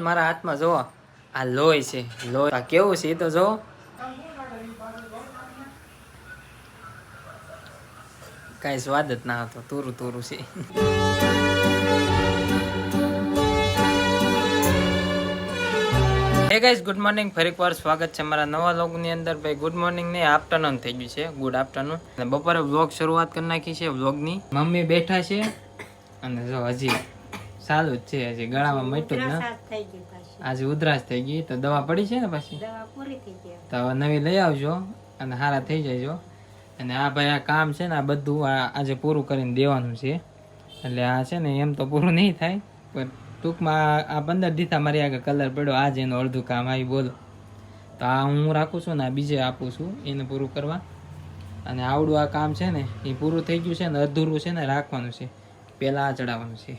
મારા હાથમાં જો આ લોહી છે. લોહી આ કેવું છે એ તો જો. કઈ સ્વાદ જ ના હતો, તુરું તુરું છે. હે ગાઈસ, ગુડ મોર્નિંગ. ફરી એકવાર સ્વાગત છે મારા નવા વ્લોગની અંદર. ભાઈ ગુડ મોર્નિંગ ને આફ્ટરનૂન થઈ ગયું છે, ગુડ આફ્ટરનૂન. અને બપોરે વ્લોગ શરૂઆત કરી નાખી છે વ્લોગની. મમ્મી બેઠા છે અને જો હજી ચાલુ જ છે, હજી ગળામાં મટ્યું જ ના. આજે ઉધરાશ થઈ ગઈ તો દવા પડી છે ને, પછી તો હવે નવી લઈ આવજો અને સારા થઈ જજો. અને આ ભાઈ આ કામ છે ને આ બધું આજે પૂરું કરીને દેવાનું છે. એટલે આ છે ને એમ તો પૂરું નહીં થાય, પણ ટૂંકમાં આ 15 દીથા મારી આગળ કલર પડ્યો, આજ એનું અડધું કામ આવી. બોલો તો આ હું રાખું છું ને આ બીજે આપું છું એને પૂરું કરવા. અને આવડું આ કામ છે ને એ પૂરું થઈ ગયું છે ને અધૂરું છે ને રાખવાનું છે, પહેલાં આ ચડાવવાનું છે.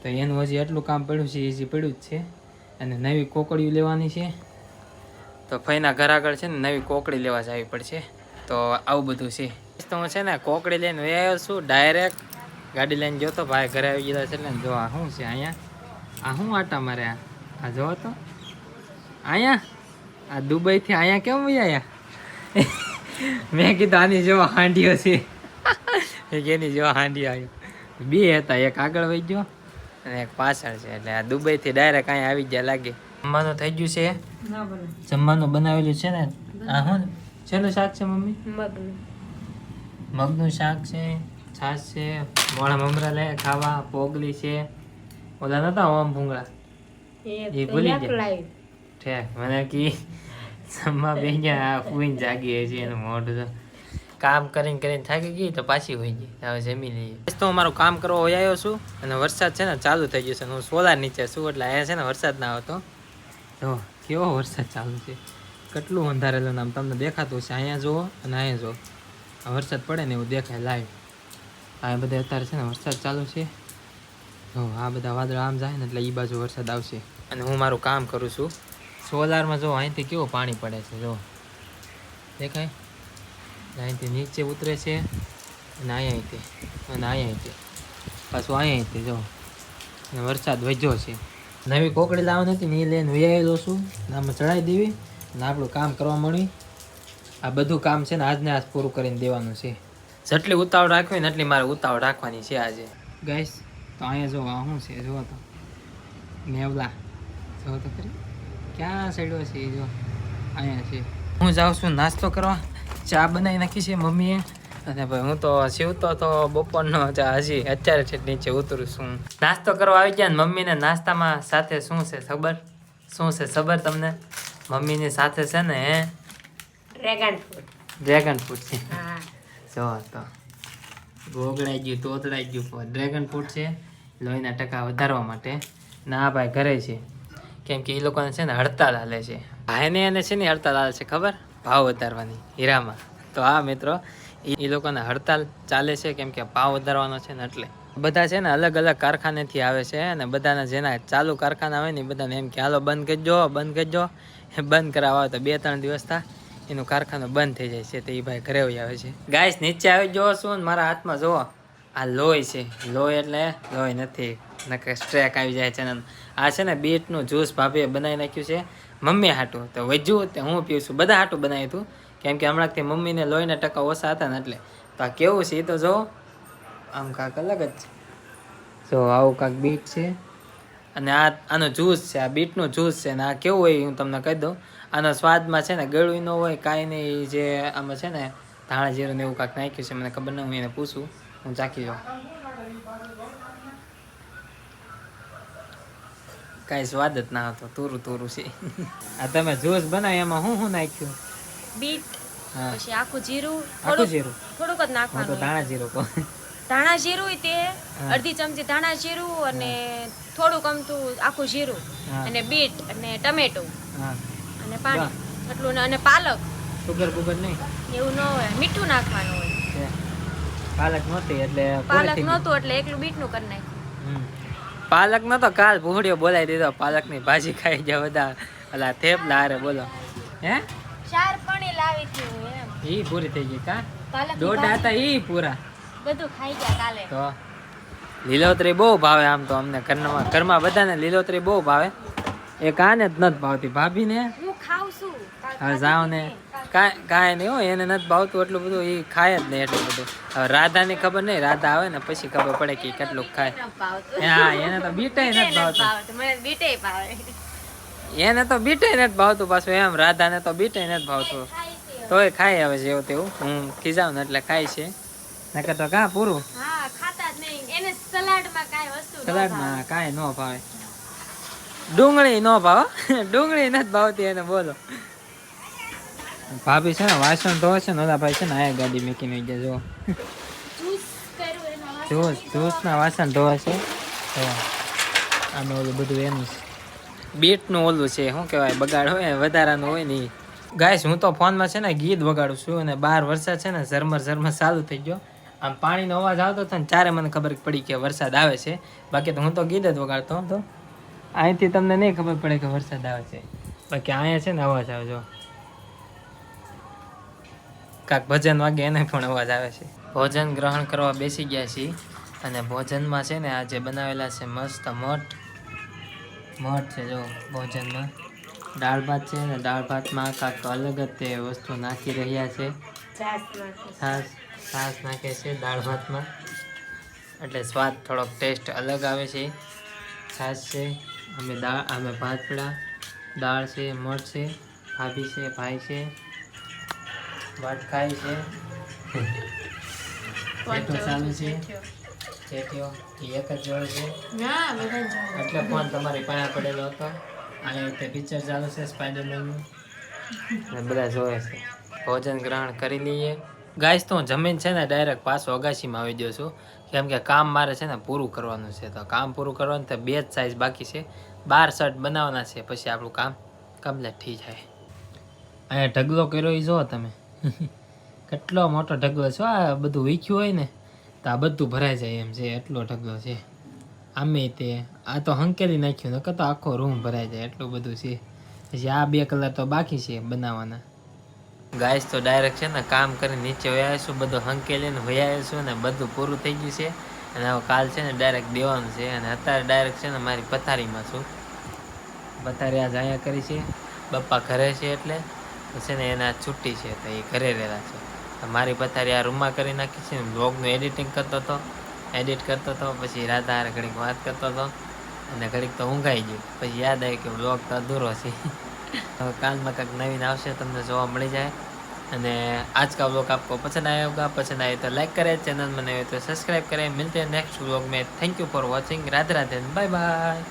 તો એનું હજી એટલું કામ પડ્યું છે, હજી પડ્યું જ છે. અને નવી કોકડીઓ લેવાની છે, તો ફઈના ઘર આગળ છે ને નવી કોકડી લેવા જવી પડશે. તો આવું બધું છે. તો હું છે ને કોકડી લઈને આવ્યો છું, ડાયરેક્ટ ગાડી લઈને જોતો ભાઈ ઘરે આવી ગયેલા છે. એટલે જો આ શું છે અહીંયા, આ શું આટા મારે આ જોવો તો અહીંયા આ દુબઈથી અહીંયા કેમ આવ્યા? મેં કીધું આની જેવો હાંડીઓ છે. એની જેવો હાંડી આવ્યો. બે હતા, એક આગળ વહી ગયો અને એક પાછળ છે. એટલે આ દુબઈથી ડાયરેક્ટ અહીંયા આવી ગયા લાગે. જમવાનું થઈ ગયું છે, જમવાનું બનાવેલું છે ને. આ શું શેનું શાક છે મમ્મી? મગનું શાક છે, છાશ છે, મોળા મમરા લે ખાવા, પોગલી છે, ઓલા નતા ઓમ ભૂંગળા એ ભૂલી ગયા. ઠેક મને કી જમવા બે ગયા ફૂઈને જાગી છે. એનું મોઢું તો કામ કરીને કરીને થાકી ગઈ તો પાછી હોઈ ગઈ. હવે જમી લઈએ. તો હું મારું કામ કરવા હોય આવ્યો છું અને વરસાદ છે ને ચાલુ થઈ ગયો છે. હું સોલાર નીચે છું એટલે અહીંયા છે ને વરસાદ ના આવતો. જો કેવો વરસાદ ચાલુ છે, કેટલું અંધારેલું નામ તમને દેખાતું છે. અહીંયા જુઓ અને અહીંયા જુઓ, વરસાદ પડે ને એવું દેખાય લાઈવ. આ બધા અત્યારે છે ને વરસાદ ચાલુ છે. જો આ બધા વાદળા આમ જાય ને એટલે એ બાજુ વરસાદ આવશે. અને હું મારું કામ કરું છું સોલારમાં. જો અહીંથી કેવું પાણી પડે છે, જો દેખાય. અહીંથી નીચે ઉતરે છે અને અહીંયાથી અને અહીંયાથી પાછું અહીંયાથી જો. અને વરસાદ વધ્યો છે. નવી કોકડી લાવવાની હતી ને એ લઈને વૈયાયેલો છું. આમાં ચડાવી દેવી અને આપણું કામ કરવા મળી. આ બધું કામ છે ને આજને આજ પૂરું કરીને દેવાનું છે. જેટલી ઉતાવળ રાખવી ને એટલી મારે ઉતાવળ રાખવાની છે આજે. ગાઈસ તો અહીંયા જો આ શું છે જુઓ તો, નેવલા જુઓ તો ખરી ક્યાં સાઈડો છે એ જો અહીંયા છે. હું જાઉં છું નાસ્તો કરવા. ચા બનાવી નાખી છે મમ્મીએ. અને ભાઈ હું તો સીવતો તો બપોરનો ચા હજી અત્યારે છે નીચે ઉતરું છું. નાસ્તો કરવા આવી ગયા ને મમ્મીને નાસ્તામાં સાથે શું છે ખબર? શું છે ખબર તમને? મમ્મીની સાથે છે ને ડ્રેગન ફ્રૂટ છે. જો તો ગોગળાઈ ગયું, તોતડાઈ ગયું. ડ્રેગન ફ્રૂટ છે લોહીના ટકા વધારવા માટે. ના ભાઈ ઘરે છે, કેમ કે એ લોકોને છે ને હડતાલ હાલે છે. ભાઈને એને છે ને હડતાલ હાલે છે ખબર, ભાવ વધારવાની હીરામાં. તો હા મિત્રો, એ લોકોને હડતાલ ચાલે છે કેમ કે ભાવ વધારવાનો છે ને. એટલે બધા છે ને અલગ અલગ કારખાનેથી આવે છે અને બધાના જેના ચાલુ કારખાના હોય ને એ બધાને એમ કે હાલો બંધ કરજો બંધ કરજો. બંધ કરાવવા તો 2-3 દિવસ થાય એનું કારખાનું બંધ થઈ જાય છે. તો એ ભાઈ ઘરે આવે છે. ગાઈસ નીચે આવી જોવો છું ને મારા હાથમાં જોવો આ લોહી છે. લોહી એટલે લોહી નથી, નકર સ્ટ્રેક આવી જાય છે. આ છે ને બીટનું જ્યુસ ભાભીએ બનાવી નાખ્યું છે મમ્મી હાટું. તો વજ્યું તે હું પીવું છું, બધા હાટું બનાવ્યું હતું કેમ કે હમણાંથી મમ્મીને લોહીના ટકા ઓછા હતા ને એટલે. તો આ કેવું છે એ તો જો, આમ કાંક અલગ જ છે. જો આવું કાંક બીટ છે અને આનો જ્યુસ છે, આ બીટનું જ્યુસ છે. ને આ કેવું હોય હું તમને કહી દઉં. આનો સ્વાદમાં છે ને ગળું ન હોય કાંઈ નહીં. જે આમાં છે ને ધાણા જીરું ને એવું કાંઈક નાખ્યું છે, મને ખબર નહીં. હું એને પૂછું, હું ચાખી જાઉં. કાંઈ સ્વાદ જ ના હતો, તુરું તુરું છે. આ તમે જ્યુસ બનાવ્યો એમાં હું નાખ્યું? બીટ, પછી આખું જીરું, થોડુંક જ નાખવાનું. તો ધાણા જીરું કહો. ધાણા જીરું તે અડધી ચમચી ધાણા જીરું અને થોડુંક અમથું આખું જીરું અને બીટ અને ટમેટું અને પાણી એટલું. અને પાલક. સુગર બુગર નહીં એવું ન હોય, મીઠું નાખવાનું હોય. પાલક નહોતી એટલે પાલક નહોતું એટલે એકલું બીટનું કરી નાખ્યું. પાલક નતો, કાલ ભૂખડીઓ બોલાવી દીધો. પાલકની ભાજી ખાઈ ગયા બધા. ઓલા થેપલા હારે બોલો. હે 4 પણી લાવી હતી હું એમ. ઈ પૂરી થઈ ગઈ કા? પાલક દોડા હતા ઈ પૂરા બધું ખાઈ ગયા કાલે. તો લીલોતરી બહુ ભાવે આમ તો અમને ઘરમાં બધાને લીલોતરી બહુ ભાવે. એ કાને જ નથી ભાવતી ભાભીને હું ખાઉં છું હવે જાઓ ને કાંઈ નહીં હોય એને નથી ભાવતું એટલું બધું એ ખાય જ નહીં એટલું બધું હવે રાધાની ખબર નહીં રાધા આવે ને પછી ખબર પડે કે કેટલું ખાય હા એને તો બીટાઈ નથી ભાવતું મને બીટે ભાવે એને તો બીટાઈ નથી ભાવતું પાછું એમ રાધાને તો બીટાઈ નથી ભાવતું તોય ખાય હવે જેવું તેવું હું ખીજાવ ને એટલે ખાય છે નકર તો કાં પૂરું હા ખાતા જ નહીં એને સલાડમાં કાંઈ વસ્તુ સલાડમાં કાંઈ ન ભાવે ડુંગળી ન ભાવ ડુંગળી નથી ભાવતી એને બોલો ભાભી છે ને વાસણ ધોવે છે ને ઓલા ભાઈ છે ને આ ગાડી મૂકીને ગયા જો જ્યુસ ના વાસણ ધોવે છે આનું ઓલું બધું એનું બીટનું ઓલું છે શું કહેવાય બગાડ હોય વધારાનું હોય ને ગાઈસ હું તો ફોનમાં છે ને ગીત વગાડું છું અને બહાર વરસાદ છે ને ઝરમર ચાલુ થઈ ગયો આમ પાણીનો અવાજ આવતો હતો ને ત્યારે મને ખબર પડી કે વરસાદ આવે છે બાકી તો હું તો ગીત જ વગાડતો હતો અહીંથી તમને નહીં ખબર પડે કે વરસાદ આવે છે બાકી અહીંયા છે ને અવાજ આવે જો કાંક ભજન વાગે એને પણ અવાજ આવે છે ભોજન ગ્રહણ કરવા બેસી ગયા છીએ અને ભોજનમાં છે ને આજે બનાવેલા છે મસ્ત મઠ છે જો ભોજનમાં દાળ ભાત છે ને દાળ ભાતમાં કાંક અલગ જ તે વસ્તુ નાખી રહ્યા છે છાશ નાખે છે દાળ ભાતમાં એટલે સ્વાદ થોડોક ટેસ્ટ અલગ આવે છે છાશ છે અમે ભાતપડા દાળ છે મઠ છે ભાભી છે ભાઈ છે ભાત ખાય છે પેટો ચાલુ છે ચેટીઓ એક જ જોડે છે એટલે ફોન તમારી પાસે પડેલો હતો અને તે પિક્ચર ચાલુ છે સ્પાઈડરમેનનું અને બધા જોવે છે ભોજન ગ્રહણ કરી લઈએ ગાઈસ તો જમીન છે ને ડાયરેક્ટ પાછો અગાશીમાં આવી ગયો છું કેમ કે કામ મારે છે ને પૂરું કરવાનું છે તો કામ પૂરું કરવાનું તો 2 જ સાઈઝ બાકી છે 12 શર્ટ બનાવવાના છે પછી આપણું કામ કમ્પ્લીટ થઈ જાય અહીંયા ઢગલો કર્યો એ જુઓ તમે કેટલો મોટો ઢગલો છે આ બધું વીખ્યું હોય ને તો આ બધું ભરાઈ જાય એમ છે એટલો ઢગલો છે આમે તે આ તો હંકેલી નાખ્યું નકર તો આખો રૂમ ભરાઈ જાય એટલું બધું છે પછી આ 2 કલર તો બાકી છે બનાવવાના ગાઈસ તો ડાયરેક્ટ છે ને કામ કરી નીચે વહી આવીશું બધું હંકેલીને વહી આવીશું ને બધું પૂરું થઈ ગયું છે અને હવે કાલ છે ને ડાયરેક્ટ દેવાનું છે અને અત્યારે ડાયરેક્ટ છે ને મારી પથારીમાં છું પથારી આજ અહીંયા કરી છે પપ્પા ઘરે છે એટલે છે ને એના છુટ્ટી છે તો એ ઘરે રહેલા છે તો મારી પથારી આ રૂમમાં કરી નાખી છે બ્લોગનું એડિટ કરતો હતો પછી રાધા હારે ઘડીક વાત કરતો હતો અને ઘડીક તો ઊંઘાઈ ગયું પછી યાદ આવ્યું કે બ્લોગ તો અધૂરો છે હવે કાલમાં કંઈક નવીન આવશે તમને જોવા મળી જાય અને आज का व्लॉग आपको पसंद आया होगा पसंद आए तो लाइक करें चैनल में नए हो तो सब्सक्राइब करें मिलते हैं नेक्स्ट व्लॉग में thank you for watching Radhe Radhe bye bye.